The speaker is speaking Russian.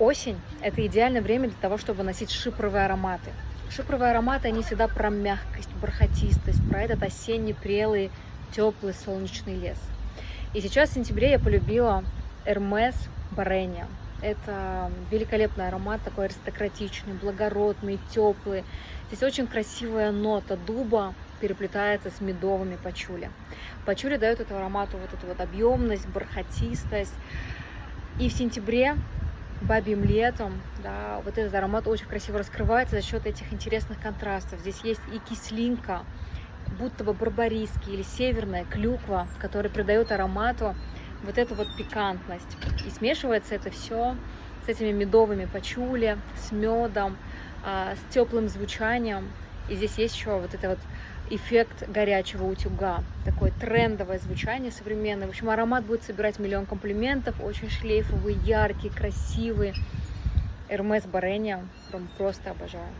Осень – это идеальное время для того, чтобы носить шипровые ароматы. Шипровые ароматы, они всегда про мягкость, бархатистость, про этот осенний прелый, теплый солнечный лес. И сейчас в сентябре я полюбила Hermès Bohemia. Это великолепный аромат, такой аристократичный, благородный, теплый. Здесь очень красивая нота дуба переплетается с медовыми пачули. Пачули дают этому аромату вот эту вот объемность, бархатистость. И в сентябре, бабьим летом, да, вот этот аромат очень красиво раскрывается за счет этих интересных контрастов. Здесь есть и кислинка, будто бы барбариски или северная клюква, которая придает аромату вот эту вот пикантность. И смешивается это все с этими медовыми пачули, с медом, с теплым звучанием. И здесь есть еще вот это вот эффект горячего утюга, такое трендовое звучание современное. В общем, аромат будет собирать миллион комплиментов, очень шлейфовый, яркий, красивый. Hermès Bohemia, прям просто обожаю.